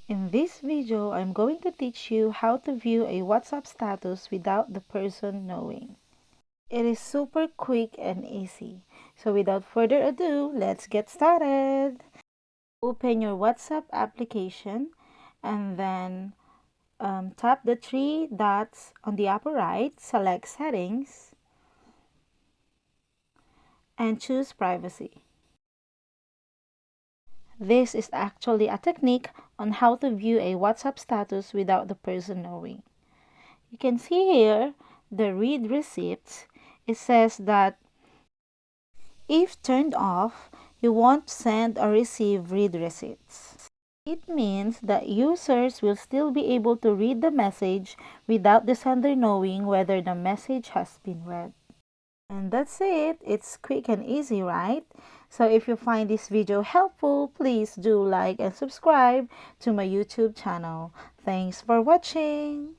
In this video, I'm going to teach you how to view a WhatsApp status without the person knowing. It is super quick and easy. So without further ado, let's get started. Open your WhatsApp application and then tap the three dots on the upper right, select Settings, and choose Privacy. This is actually a technique on how to view a WhatsApp status without the person knowing. You can see here the read receipts. It says that if turned off, you won't send or receive read receipts. It means that users will still be able to read the message without the sender knowing whether the message has been read. And that's it. It's quick and easy, right? So if you find this video helpful, please do like and subscribe to my YouTube channel. Thanks for watching.